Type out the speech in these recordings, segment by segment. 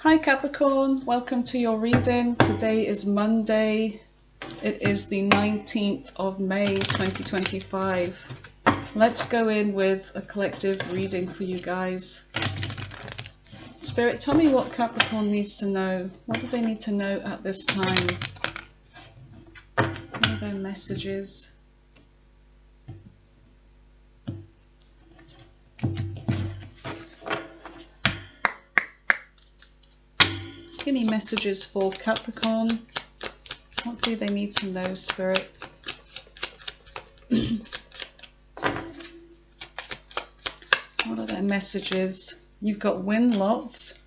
Hi Capricorn, welcome to your reading. Today is Monday. It is the 19th of May 2025. Let's go in with a collective reading for you guys. Spirit, tell me what Capricorn needs to know. What do they need to know at this time? What are their messages? Give me messages for Capricorn. What do they need to know, Spirit? What are their messages? You've got win lots.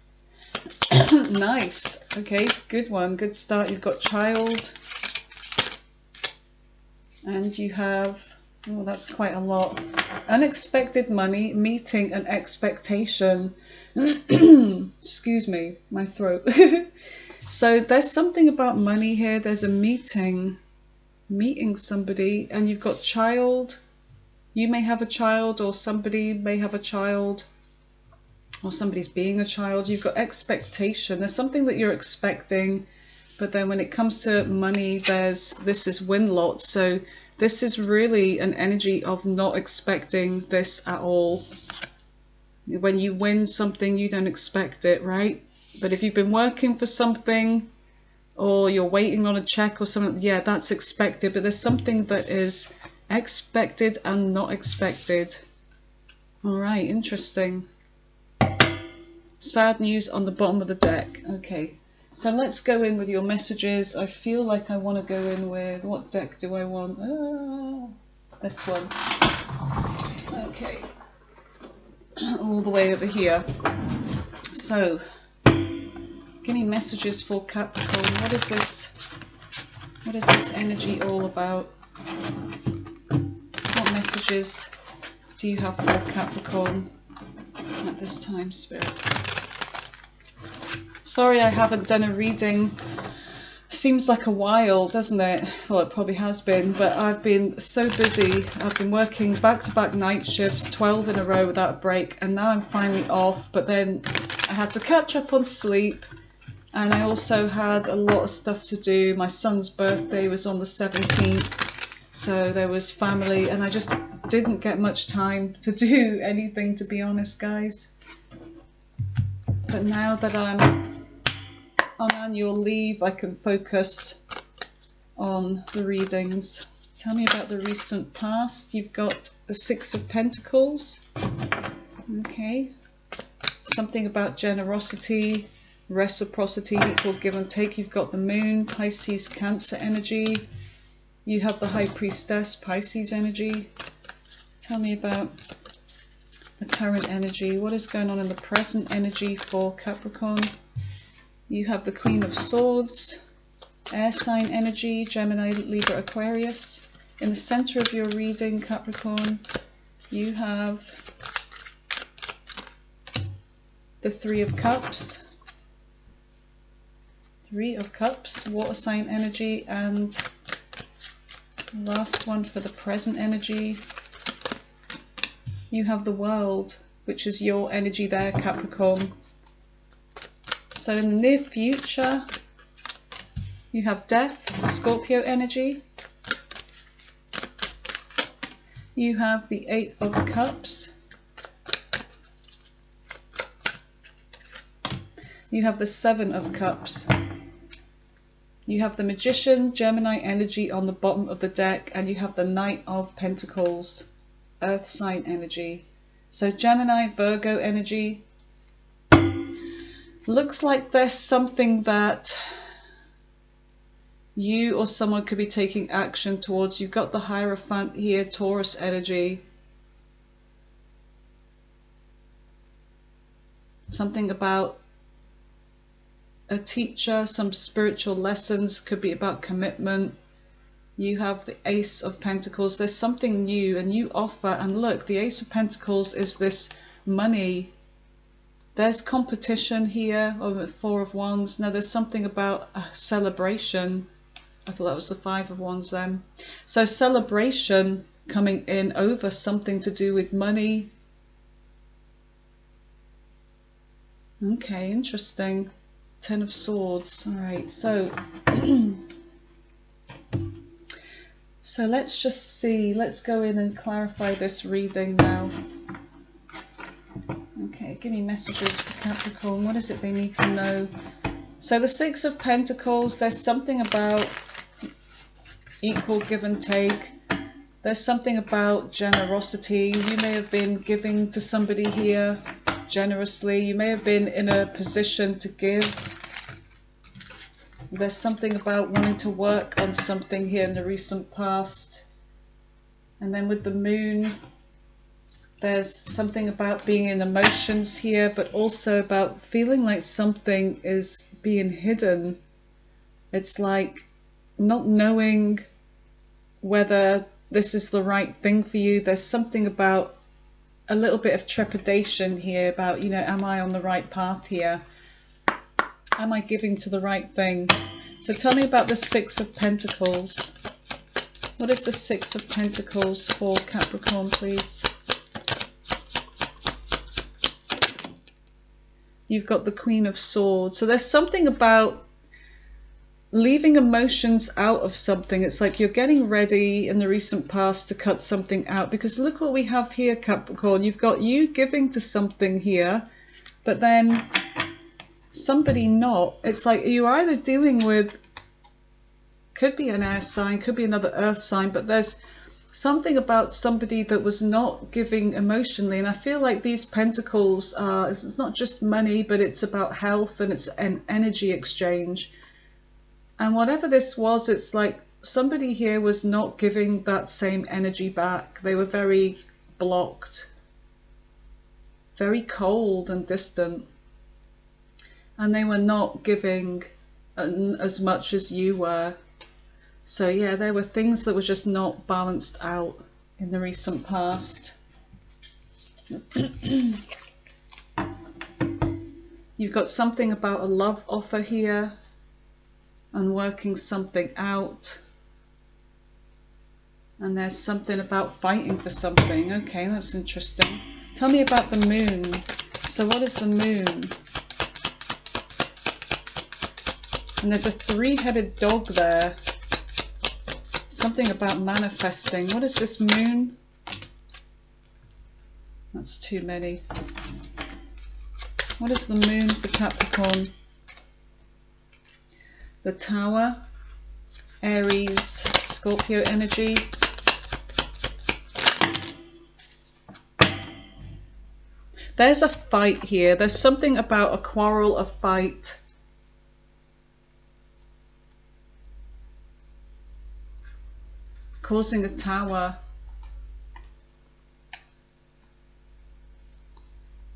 Nice. Okay, good one. Good start. You've got child. And you have, oh, that's quite a lot. Unexpected money, meeting an expectation. Excuse me, my throat. So there's something about money here. There's a meeting somebody, and you've got child. You may have a child, or somebody may have a child, or somebody's being a child. You've got expectation. There's something that you're expecting, but then when it comes to money, this is win lot. So this is really an energy of not expecting this at all. When you win something, you don't expect it, right? But if you've been working for something, or you're waiting on a check or something, yeah, that's expected. But there's something that is expected and not expected. All right, interesting. Sad news on the bottom of the deck. Okay, so let's go in with your messages. I feel like I want to go in with, what deck do I want? This one. Okay. All the way over here. So, give me messages for Capricorn. What is this? What is this energy all about? What messages do you have for Capricorn at this time, Spirit? Sorry I haven't done a reading. Seems like a while, doesn't it? Well, it probably has been, but I've been so busy. I've been working back-to-back night shifts, 12 in a row without a break, and now I'm finally off. But then I had to catch up on sleep, and I also had a lot of stuff to do. My son's birthday was on the 17th, so there was family, and I just didn't get much time to do anything, to be honest, guys. But now that I'm on annual leave, I can focus on the readings. Tell me about the recent past. You've got the Six of Pentacles. Okay. Something about generosity, reciprocity, equal give and take. You've got the Moon, Pisces, Cancer energy. You have the High Priestess, Pisces energy. Tell me about the current energy. What is going on in the present energy for Capricorn? You have the Queen of Swords, air sign energy, Gemini, Libra, Aquarius. In the center of your reading, Capricorn, you have the Three of Cups. Three of Cups, water sign energy, and last one for the present energy. You have the World, which is your energy there, Capricorn. So in the near future, you have Death, Scorpio energy. You have the Eight of Cups. You have the Seven of Cups. You have the Magician, Gemini energy on the bottom of the deck, and you have the Knight of Pentacles, Earth sign energy. So Gemini, Virgo energy. Looks like there's something that you or someone could be taking action towards. You've got the Hierophant here, Taurus energy. Something about a teacher, some spiritual lessons, could be about commitment. You have the Ace of Pentacles. There's something new, a new offer. And look, the Ace of Pentacles is this money. There's competition here, or the Four of Wands. Now there's something about a celebration. I thought that was the Five of Wands then. So celebration coming in over something to do with money. Okay, interesting. Ten of Swords. All right, so so let's just see. Let's go in and clarify this reading now. Okay, give me messages for Capricorn. What is it they need to know? So the Six of Pentacles, there's something about equal give and take. There's something about generosity. You may have been giving to somebody here generously. You may have been in a position to give. There's something about wanting to work on something here in the recent past. And then with the Moon, there's something about being in emotions here, but also about feeling like something is being hidden. It's like not knowing whether this is the right thing for you. There's something about a little bit of trepidation here about, you know, am I on the right path here? Am I giving to the right thing? So tell me about the Six of Pentacles. What is the Six of Pentacles for Capricorn, please? You've got the Queen of Swords. So there's something about leaving emotions out of something. It's like you're getting ready in the recent past to cut something out, because look what we have here, Capricorn. You've got you giving to something here, but then somebody not. It's like you're either dealing with, could be an air sign, could be another earth sign, but there's something about somebody that was not giving emotionally. And I feel like these pentacles are, it's not just money, but it's about health and it's an energy exchange. And whatever this was, it's like somebody here was not giving that same energy back. They were very blocked, very cold and distant. And they were not giving as much as you were. So yeah, there were things that were just not balanced out in the recent past. You've got something about a love offer here and working something out. And there's something about fighting for something. Okay, that's interesting. Tell me about the Moon. So what is the Moon? And there's a three-headed dog there. Something about manifesting. What is this Moon? That's too many. What is the Moon for Capricorn? The Tower, Aries, Scorpio energy. There's a fight here. There's something about a quarrel, a fight. Causing a tower.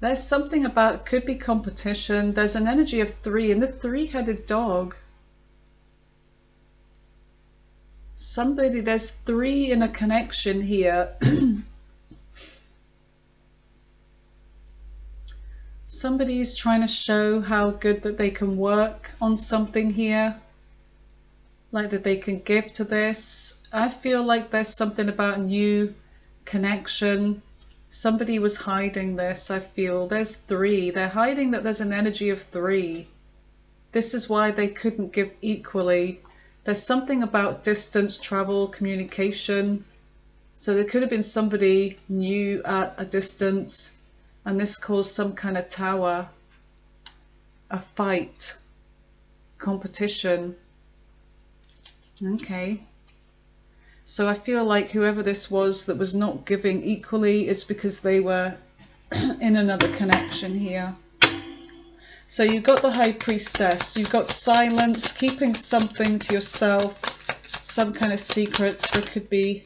There's something about, could be competition. There's an energy of three and the three-headed dog. Somebody, there's three in a connection here. Somebody's trying to show how good that they can work on something here. Like that they can give to this. I feel like there's something about new connection. Somebody was hiding this, I feel. There's three. They're hiding that there's an energy of three. This is why they couldn't give equally. There's something about distance, travel, communication. So there could have been somebody new at a distance, and this caused some kind of tower, a fight, competition. Okay. So I feel like whoever this was that was not giving equally, it's because they were in another connection here. So you've got the High Priestess, you've got silence, keeping something to yourself, some kind of secrets. There could be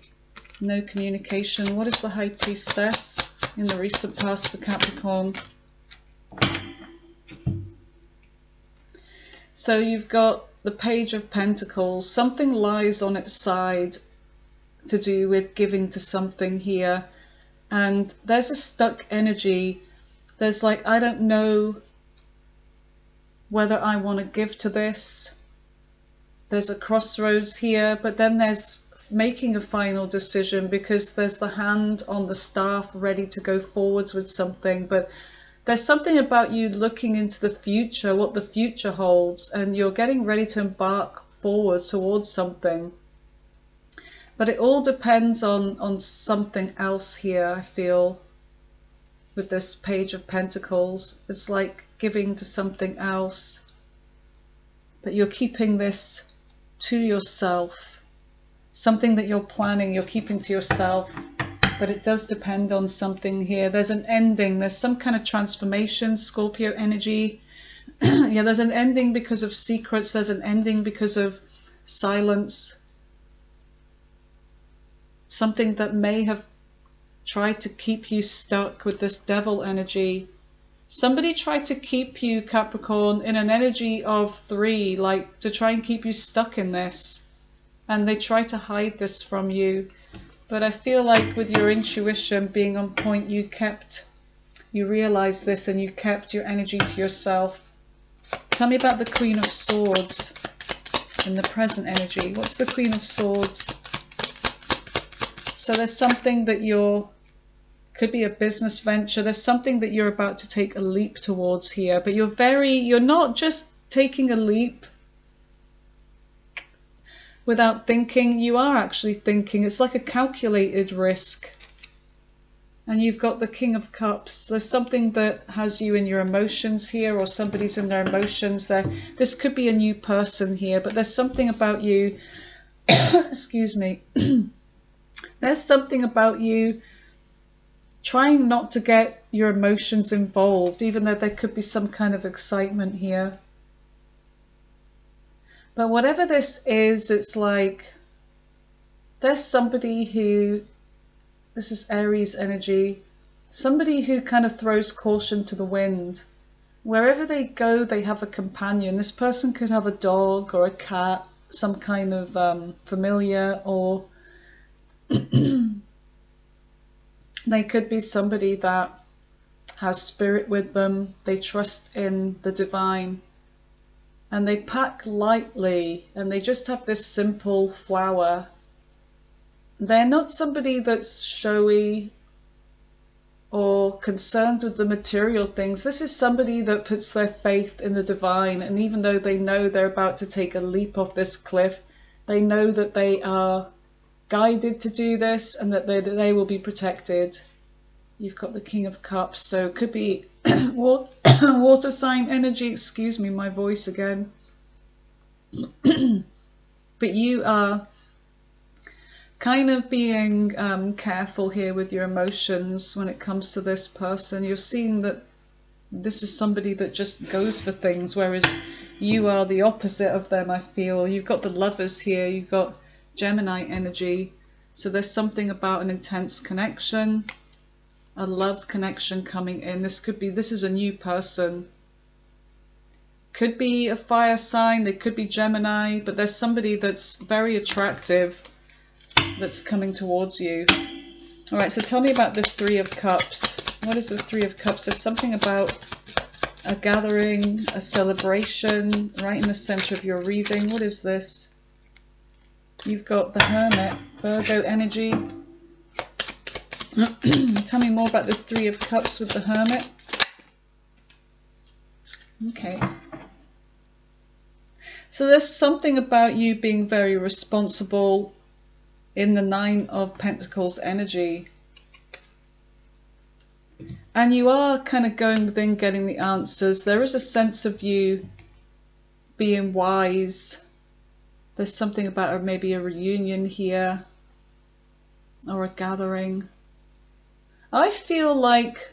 no communication. What is the High Priestess in the recent past for Capricorn? So you've got the Page of Pentacles. Something lies on its side to do with giving to something here. And there's a stuck energy. There's like, I don't know whether I want to give to this. There's a crossroads here, but then there's making a final decision, because there's the hand on the staff ready to go forwards with something, but There's something about you looking into the future, what the future holds, and you're getting ready to embark forward towards something. But it all depends on something else here, I feel, with this Page of Pentacles. It's like giving to something else, but you're keeping this to yourself. Something that you're planning, you're keeping to yourself, but it does depend on something here. There's an ending, there's some kind of transformation, Scorpio energy. Yeah, there's an ending because of secrets, there's an ending because of silence. Something that may have tried to keep you stuck with this Devil energy. Somebody tried to keep you, Capricorn, in an energy of 3, like to try and keep you stuck in this. And they try to hide this from you. But I feel like with your intuition being on point, you realized this and you kept your energy to yourself. Tell me about the Queen of Swords in the present energy. What's the Queen of Swords? So there's something that could be a business venture. There's something that you're about to take a leap towards here, but you're not just taking a leap without thinking. You are actually thinking. It's like a calculated risk. And you've got the King of Cups. There's something that has you in your emotions here, or somebody's in their emotions there. This could be a new person here, but there's something about you excuse me. There's something about you trying not to get your emotions involved, even though there could be some kind of excitement here. But whatever this is, it's like there's somebody who, this is Aries energy, somebody who kind of throws caution to the wind. Wherever they go, they have a companion. This person could have a dog or a cat, some kind of familiar, or they could be somebody that has spirit with them. They trust in the divine. And they pack lightly, and they just have this simple flower. They're not somebody that's showy or concerned with the material things. This is somebody that puts their faith in the divine, and even though they know they're about to take a leap off this cliff, they know that they are guided to do this and that they will be protected. You've got the King of Cups, so it could be water sign energy. Excuse me, my voice again. But you are kind of being careful here with your emotions when it comes to this person. You're seeing that this is somebody that just goes for things, whereas you are the opposite of them, I feel. You've got the Lovers here, you've got Gemini energy. So there's something about an intense connection, a love connection coming in. This is a new person. Could be a fire sign, they could be Gemini, but there's somebody that's very attractive that's coming towards you. All right, so tell me about the Three of Cups. What is the Three of Cups? There's something about a gathering, a celebration, right in the center of your reading. What is this? You've got the Hermit, Virgo energy. Tell me more about the Three of Cups with the Hermit. Okay. So there's something about you being very responsible in the Nine of Pentacles energy. And you are kind of going within, getting the answers. There is a sense of you being wise. There's something about maybe a reunion here, or a gathering. I feel like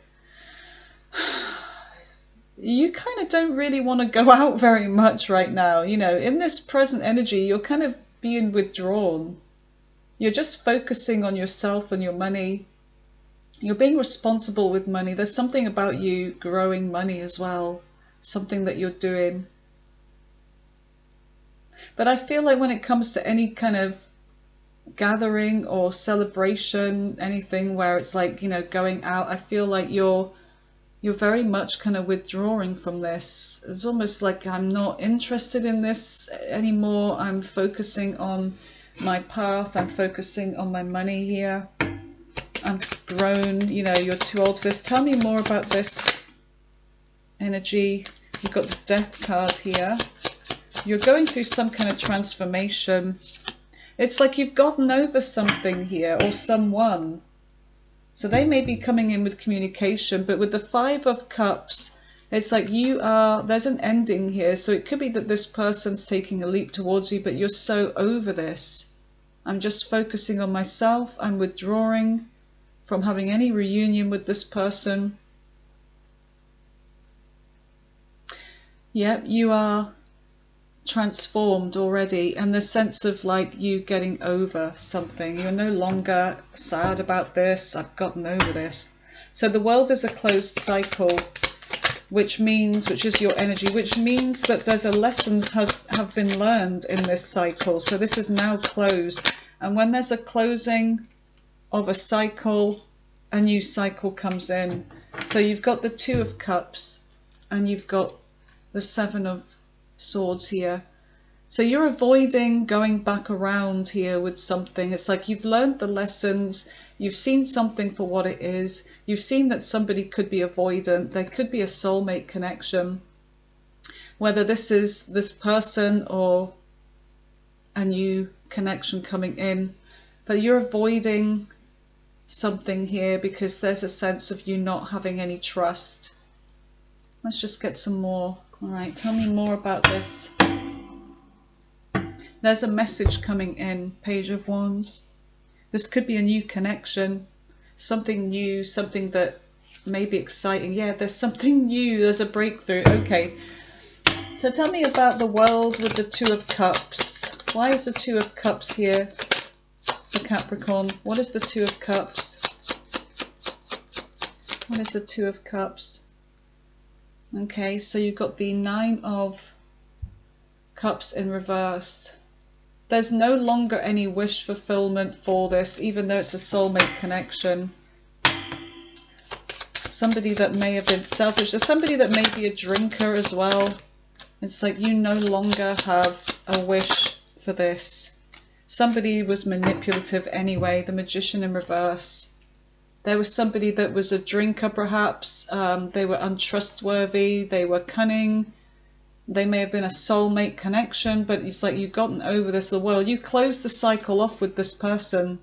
you kind of don't really want to go out very much right now. You know, in this present energy, you're kind of being withdrawn. You're just focusing on yourself and your money. You're being responsible with money. There's something about you growing money as well, something that you're doing. But I feel like when it comes to any kind of gathering or celebration, anything where it's like, you know, going out, I feel like you're very much kind of withdrawing from this. It's almost like I'm not interested in this anymore. I'm focusing on my path. I'm focusing on my money here. I'm grown, you know, you're too old for this. Tell me more about this energy. You've got the Death card here. You're going through some kind of transformation. It's like you've gotten over something here, or someone. So they may be coming in with communication, but with the Five of Cups, it's like there's an ending here. So it could be that this person's taking a leap towards you, but you're so over this. I'm just focusing on myself. I'm withdrawing from having any reunion with this person. Yep, you are transformed already, and the sense of like you getting over something. You're no longer sad about this. I've gotten over this. So the world is a closed cycle, which is your energy, which means that there's lessons have been learned in this cycle. So this is now closed. And when there's a closing of a cycle, a new cycle comes in. So you've got the Two of Cups and you've got the Seven of Swords here. So you're avoiding going back around here with something. It's like you've learned the lessons. You've seen something for what it is. You've seen that somebody could be avoidant. There could be a soulmate connection. Whether this is this person or a new connection coming in. But you're avoiding something here because there's a sense of you not having any trust. Let's just get some more. All right, tell me more about this. There's a message coming in, Page of Wands. This could be a new connection, something new, something that may be exciting. Yeah, there's something new, there's a breakthrough. Okay, so tell me about the world with the Two of Cups. Why is the Two of Cups here for Capricorn? What is the Two of Cups? What is the Two of Cups? Okay, so you've got the Nine of Cups in reverse. There's no longer any wish fulfillment for this, even though it's a soulmate connection. Somebody that may have been selfish. There's somebody that may be a drinker as well. It's like you no longer have a wish for this. Somebody was manipulative anyway, the Magician in reverse. There was somebody that was a drinker perhaps. They were untrustworthy, they were cunning. They may have been a soulmate connection, but it's like you've gotten over this. The world, you closed the cycle off with this person,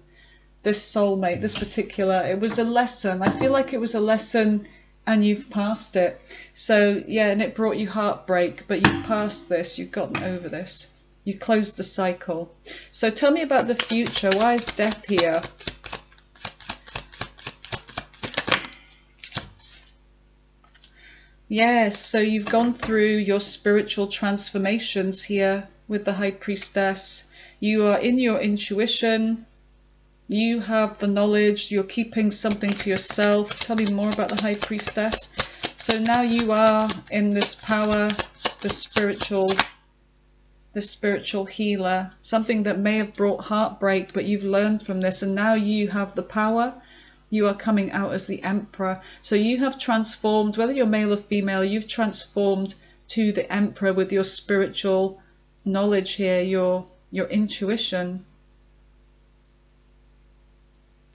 this soulmate, this particular. It was a lesson. I feel like it was a lesson and you've passed it. So yeah, and it brought you heartbreak, but you've passed this. You've gotten over this. You closed the cycle. So tell me about the future. Why is Death here? Yes, so you've gone through your spiritual transformations here with the High Priestess. You are in your intuition. You have the knowledge. You're keeping something to yourself. Tell me more about the High Priestess. So now you are in this power, the spiritual healer. Something that may have brought heartbreak, but you've learned from this, and now you have the power. You are coming out as the Emperor. So you have transformed, whether you're male or female, you've transformed to the Emperor with your spiritual knowledge here, your intuition.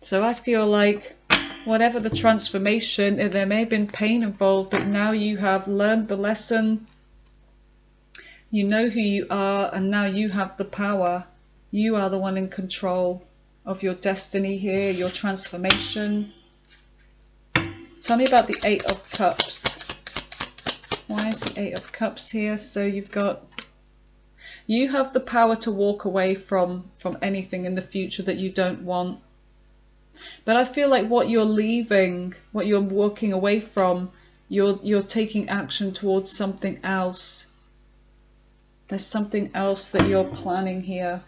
So I feel like whatever the transformation, there may have been pain involved, but now you have learned the lesson. You know who you are, and now you have the power. You are the one in control of your destiny here, your transformation. Tell me about the Eight of Cups. Why is the Eight of Cups here? So you have the power to walk away from anything in the future that you don't want. But I feel like what you're leaving, what you're walking away from, you're taking action towards something else. There's something else that you're planning here.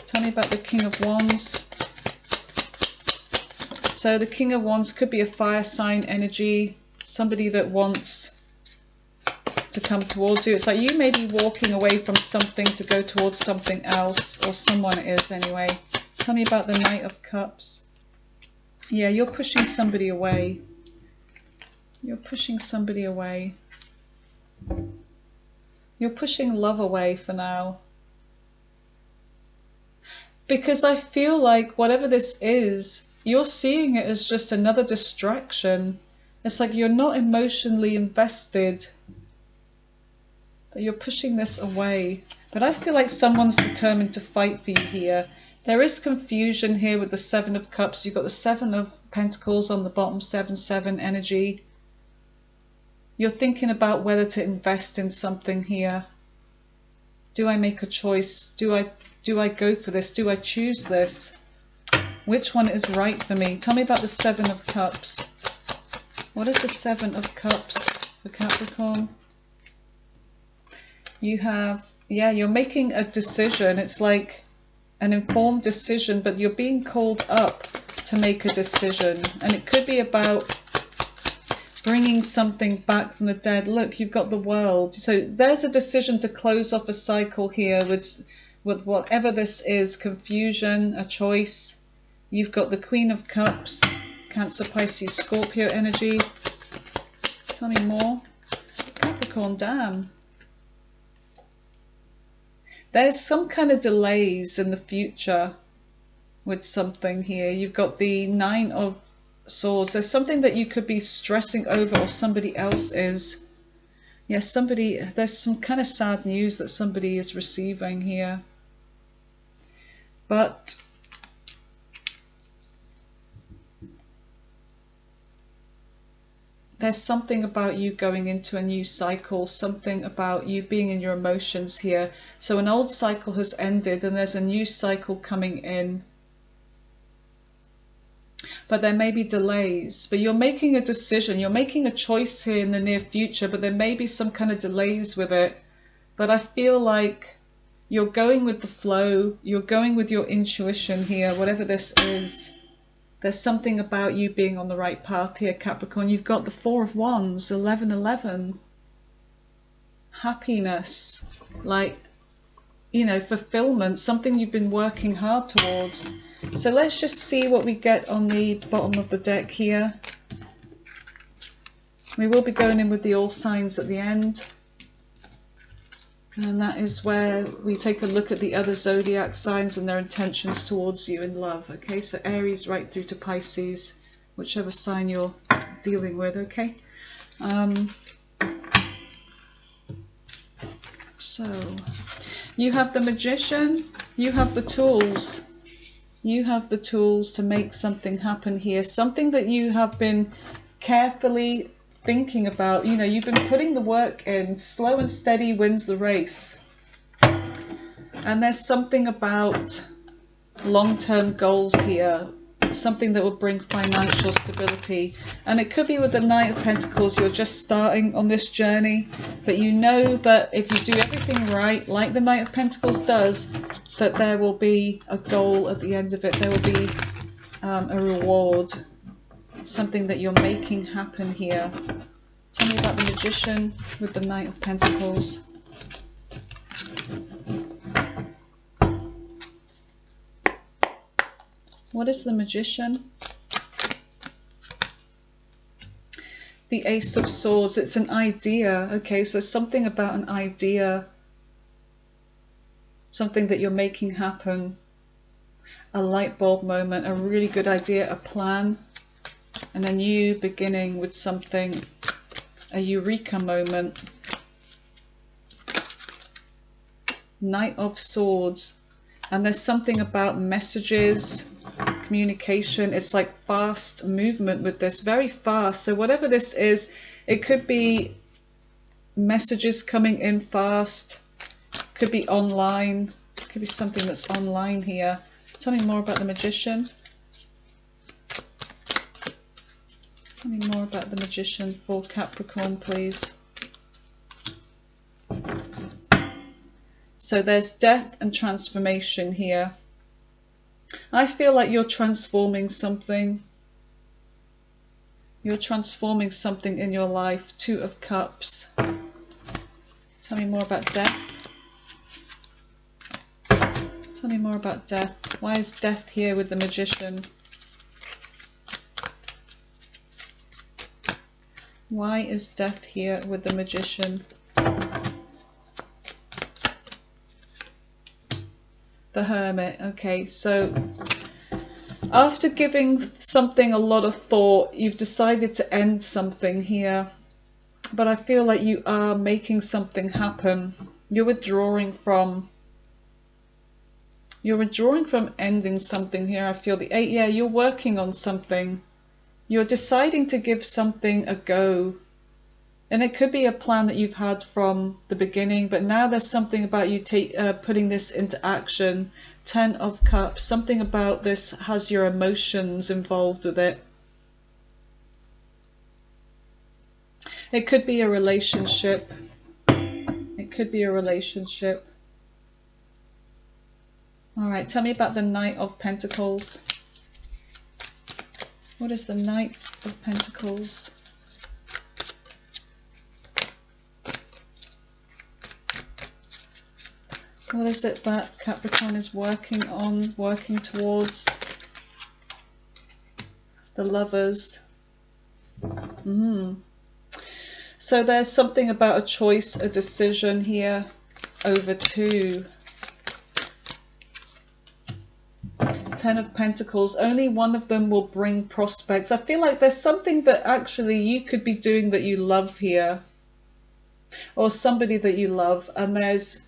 Tell me about the King of Wands. So the King of Wands could be a fire sign energy, somebody that wants to come towards you. It's like you may be walking away from something to go towards something else, or someone is anyway. Tell me about the Knight of Cups. Yeah, you're pushing somebody away. You're pushing somebody away. You're pushing love away for now. Because I feel like whatever this is, you're seeing it as just another distraction. It's like you're not emotionally invested, but you're pushing this away. But I feel like someone's determined to fight for you here. There is confusion here with the Seven of Cups. You've got the Seven of Pentacles on the bottom, 7-7 energy. You're thinking about whether to invest in something here. Do I make a choice? Do I go for this? Do I choose this? Which one is right for me? Tell me about the Seven of Cups. What is the Seven of Cups for Capricorn? You have, yeah, you're making a decision. It's like an informed decision, but you're being called up to make a decision. And it could be about bringing something back from the dead. Look, you've got the World. So there's a decision to close off a cycle here with whatever this is, confusion, a choice. You've got the Queen of Cups, Cancer, Pisces, Scorpio energy. Tell me more. Capricorn, damn. There's some kind of delays in the future with something here. You've got the Nine of Swords. There's something that you could be stressing over, or somebody else is. Yeah, there's some kind of sad news that somebody is receiving here. But there's something about you going into a new cycle, something about you being in your emotions here. So an old cycle has ended and there's a new cycle coming in. But there may be delays, but you're making a decision, you're making a choice here in the near future, but there may be some kind of delays with it. But I feel like you're going with the flow, you're going with your intuition here, whatever this is. There's something about you being on the right path here, Capricorn. You've got the Four of Wands, 11-11. Happiness, like, you know, fulfillment, something you've been working hard towards. So let's just see what we get on the bottom of the deck here. We will be going in with the all signs at the end. And that is where we take a look at the other zodiac signs and their intentions towards you in love. Okay, so Aries right through to Pisces, whichever sign you're dealing with, okay? So, you have the Magician, you have the tools. You have the tools to make something happen here. Something that you have been carefully thinking about. You know, you've been putting the work in. Slow and steady wins the race. And there's something about long-term goals here. Something that will bring financial stability. And it could be with the Knight of Pentacles, you're just starting on this journey. But you know that if you do everything right, like the Knight of Pentacles does, that there will be a goal at the end of it. There will be a reward. Something that you're making happen here. Tell me about the Magician with the Knight of Pentacles. What is the Magician? The Ace of Swords. It's an idea. Okay, so something about an idea. Something that you're making happen. A light bulb moment, a really good idea, a plan. And a new beginning with something, a eureka moment. Knight of Swords. And there's something about messages, communication. It's like fast movement with this, very fast. So whatever this is, it could be messages coming in fast, could be online, could be something that's online here. Tell me more about the Magician. Tell me more about the Magician for Capricorn, please. So there's death and transformation here. I feel like you're transforming something. You're transforming something in your life. Two of Cups. Tell me more about death. Tell me more about death. Why is death here with the Magician? Why is death here with the Magician? The Hermit. Okay, so After giving something a lot of thought, you've decided to end something here. But I feel like you are making something happen. You're withdrawing from ending something here. I feel the 8, yeah, you're working on something. You're deciding to give something a go. And it could be a plan that you've had from the beginning, but now there's something about you putting this into action. 10 of Cups, something about this has your emotions involved with it. It could be a relationship. It could be a relationship. All right, tell me about the Knight of Pentacles. What is the Knight of Pentacles? What is it that Capricorn is working on, working towards? The Lovers. So there's something about a choice, a decision here over 2. 10 of Pentacles. Only one of them will bring prospects. I feel like there's something that actually you could be doing that you love here. Or somebody that you love. And there's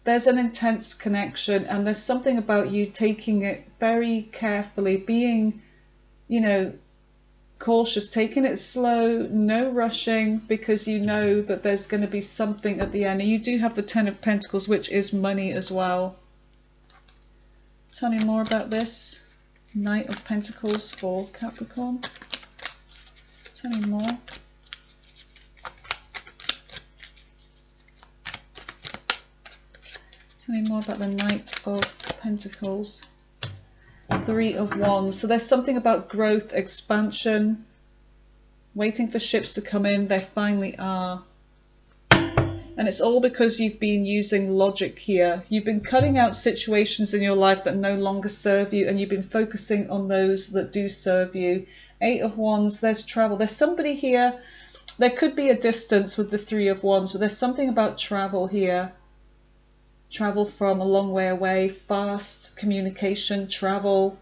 an intense connection. And there's something about you taking it very carefully. Being, you know, cautious, taking it slow, no rushing, because you know that there's going to be something at the end. And you do have the 10 of Pentacles, which is money as well. Tell me more about this Knight of Pentacles for Capricorn. Tell me more. Tell me more about the Knight of Pentacles. 3 of Wands. So there's something about growth, expansion, waiting for ships to come in. They finally are. And it's all because you've been using logic here. You've been cutting out situations in your life that no longer serve you, and you've been focusing on those that do serve you. 8 of Wands, there's travel. There's somebody here. There could be a distance with the 3 of Wands, but there's something about travel here. Travel from a long way away, fast communication, travel.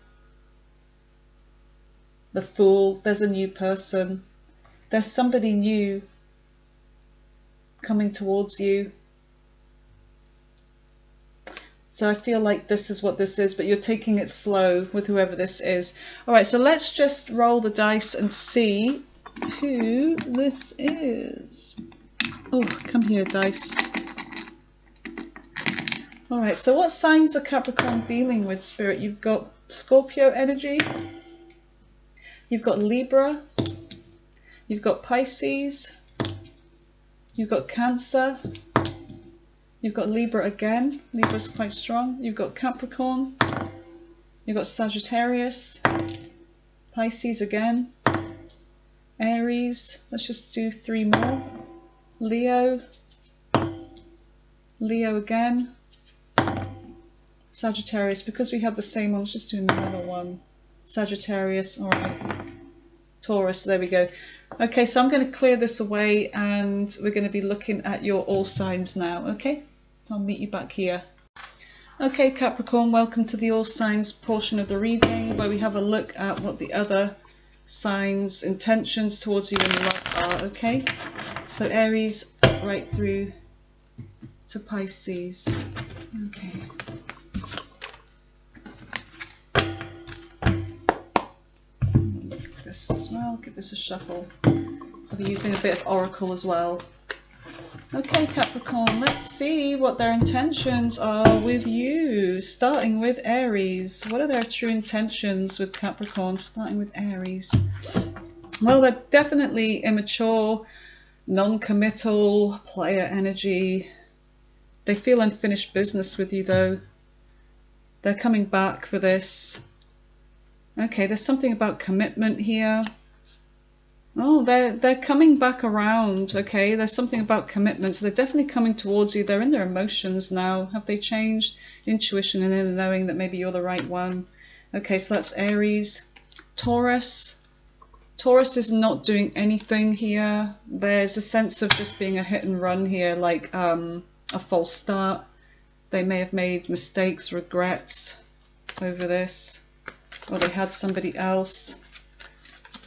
The Fool, there's a new person. There's somebody new coming towards you. So I feel like this is what this is, but you're taking it slow with whoever this is. All right, so let's just roll the dice and see who this is. Oh, come here, dice. All right, so what signs are Capricorn dealing with, Spirit? You've got Scorpio energy. You've got Libra. You've got Pisces. You've got Cancer. You've got Libra again. Libra's quite strong. You've got Capricorn. You've got Sagittarius. Pisces again. Aries. Let's just do 3 more. Leo. Leo again. Sagittarius. Because we have the same one, let's just do another one. Sagittarius. All right. Taurus. There we go. Okay, so I'm going to clear this away and we're going to be looking at your all signs now, okay? So I'll meet you back here. Okay, Capricorn, welcome to the all signs portion of the reading where we have a look at what the other signs' intentions towards you in love are, okay? So Aries right through to Pisces. Okay. This as well, give this a shuffle. So I'll be using a bit of Oracle as well. Okay, Capricorn, let's see what their intentions are with you. Starting with Aries. What are their true intentions with Capricorn? Starting with Aries. Well, that's definitely immature, non-committal, player energy. They feel unfinished business with you though. They're coming back for this. Okay, there's something about commitment here. Oh, they're coming back around, okay? There's something about commitment. So they're definitely coming towards you. They're in their emotions now. Have they changed? Intuition and inner knowing that maybe you're the right one. Okay, so that's Aries. Taurus. Taurus is not doing anything here. There's a sense of just being a hit and run here, like a false start. They may have made mistakes, regrets over this. or they had somebody else.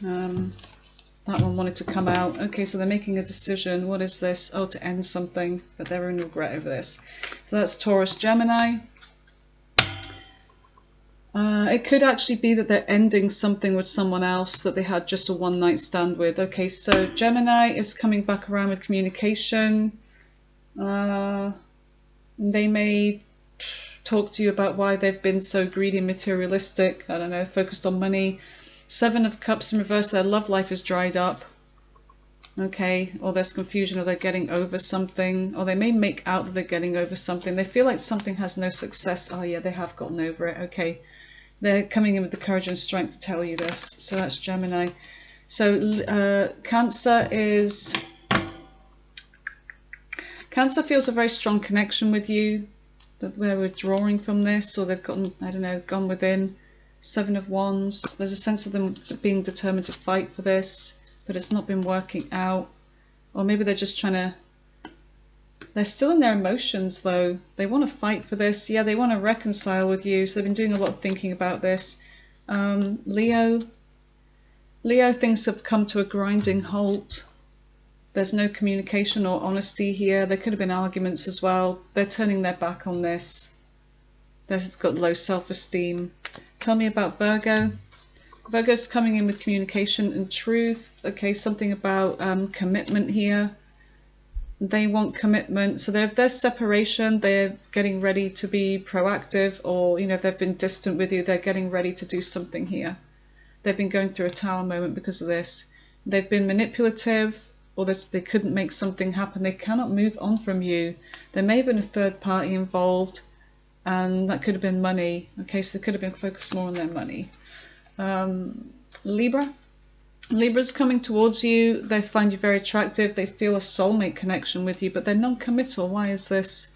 That one wanted to come out. Okay, so they're making a decision. What is this? Oh, to end something, but they're in regret over this. So that's Taurus, Gemini. It could actually be that they're ending something with someone else that they had just a one-night stand with. Okay, so Gemini is coming back around with communication. They may talk to you about why they've been so greedy and materialistic. I don't know, focused on money. Seven of Cups in reverse, their love life is dried up. Okay, or there's confusion, or they're getting over something, or they may make out that they're getting over something. They feel like something has no success. Oh yeah, they have gotten over it. Okay, they're coming in with the courage and strength to tell you this. So that's Gemini. So Cancer feels a very strong connection with you, that they're withdrawing from this, or they've gotten, I don't know, gone within. Seven of Wands, there's a sense of them being determined to fight for this, but it's not been working out. Or maybe they're just trying to, they're still in their emotions though. They want to fight for this. Yeah, they want to reconcile with you, so they've been doing a lot of thinking about this. Leo, things have come to a grinding halt. There's no communication or honesty here. There could have been arguments as well. They're turning their back on this. They've got low self-esteem. Tell me about Virgo. Virgo's coming in with communication and truth. Okay, something about commitment here. They want commitment. So if there's separation, they're getting ready to be proactive, or, you know, if they've been distant with you, they're getting ready to do something here. They've been going through a tower moment because of this. They've been manipulative, or they couldn't make something happen. They cannot move on from you. There may have been a third party involved, and that could have been money. Okay, so they could have been focused more on their money. Libra's coming towards you. They find you very attractive. They feel a soulmate connection with you, but they're non-committal. Why is this?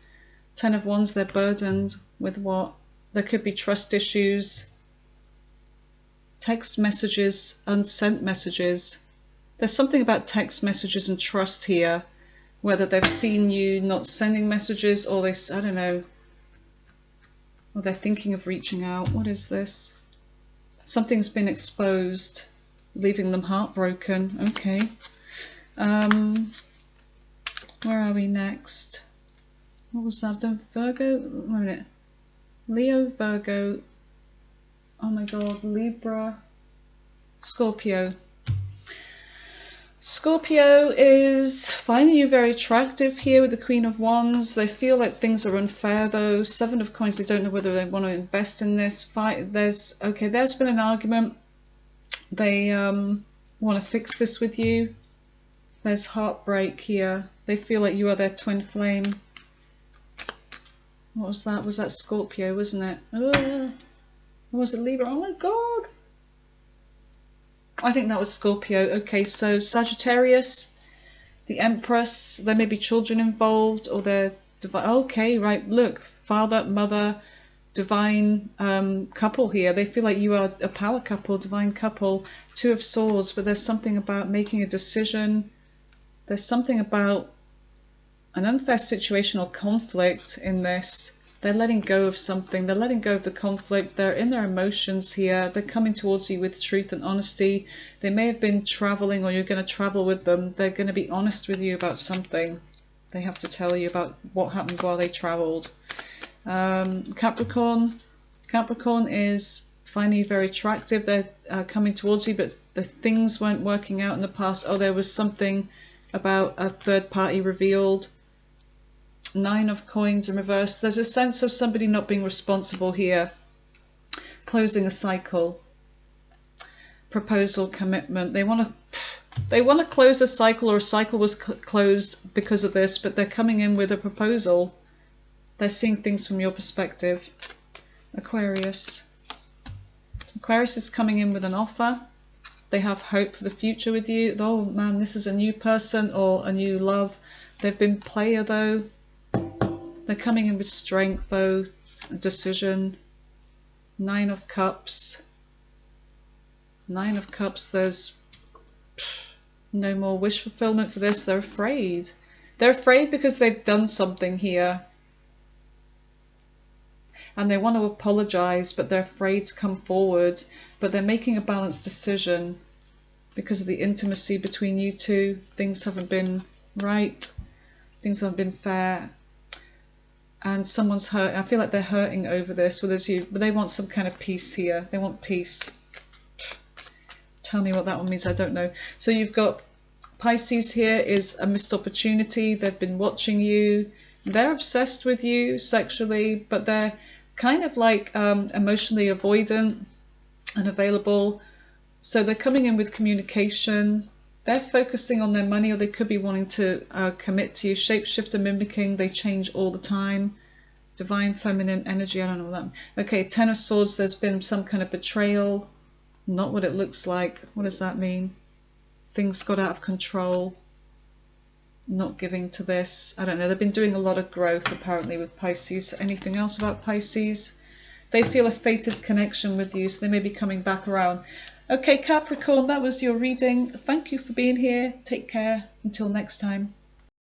Ten of Wands, they're burdened with what? There could be trust issues. Text messages, unsent messages. There's something about text messages and trust here, whether they've seen you not sending messages, or they, I don't know, or they're thinking of reaching out. What is this? Something's been exposed, leaving them heartbroken. Okay. Where are we next? What was that? Virgo? Wait a minute. Leo, Virgo. Oh my God. Libra. Scorpio. Scorpio is finding you very attractive here with the Queen of Wands. They feel like things are unfair though. Seven of Coins, they don't know whether they want to invest in this. There's been an argument. They want to fix this with you. There's heartbreak here. They feel like you are their twin flame. What was that? Was that Scorpio, wasn't it? Or was it Libra? Oh my God. I think that was Scorpio. Okay, so Sagittarius, the Empress, there may be children involved, or they're divine. Okay, right, look, father, mother, divine couple here. They feel like you are a power couple, divine couple. Two of Swords, but there's something about making a decision. There's something about an unfair situation or conflict in this. They're letting go of something. They're letting go of the conflict. They're in their emotions here. They're coming towards you with truth and honesty. They may have been traveling, or you're going to travel with them. They're going to be honest with you about something. They have to tell you about what happened while they traveled. Capricorn is finding you very attractive. They're coming towards you, but the things weren't working out in the past. Oh, there was something about a third party revealed. Nine of Coins in reverse. There's a sense of somebody not being responsible here. Closing a cycle. Proposal, commitment. They want to close a cycle, or a cycle was closed because of this, but they're coming in with a proposal. They're seeing things from your perspective. Aquarius. Aquarius is coming in with an offer. They have hope for the future with you. Oh man, this is a new person or a new love. They've been player though. They're coming in with strength though, decision. Nine of Cups. Nine of Cups, there's no more wish fulfillment for this. They're afraid. They're afraid because they've done something here. and they want to apologize, but they're afraid to come forward, but they're making a balanced decision because of the intimacy between you two. Things haven't been right. Things haven't been fair. And someone's hurt. I feel like they're hurting over this. Well, there's you, but they want some kind of peace here. They want peace. Tell me what that one means. I don't know. So you've got Pisces here is a missed opportunity. They've been watching you. They're obsessed with you sexually, but they're kind of like emotionally avoidant and available. So they're coming in with communication. They're focusing on their money, or they could be wanting to commit to you. Shapeshifter mimicking, they change all the time. Divine feminine energy, I don't know what that means. Okay, Ten of Swords, there's been some kind of betrayal. Not what it looks like. What does that mean? Things got out of control. Not giving to this. I don't know. They've been doing a lot of growth apparently with Pisces. Anything else about Pisces? They feel a fated connection with you, so they may be coming back around. Okay, Capricorn, that was your reading. Thank you for being here. Take care. Until next time.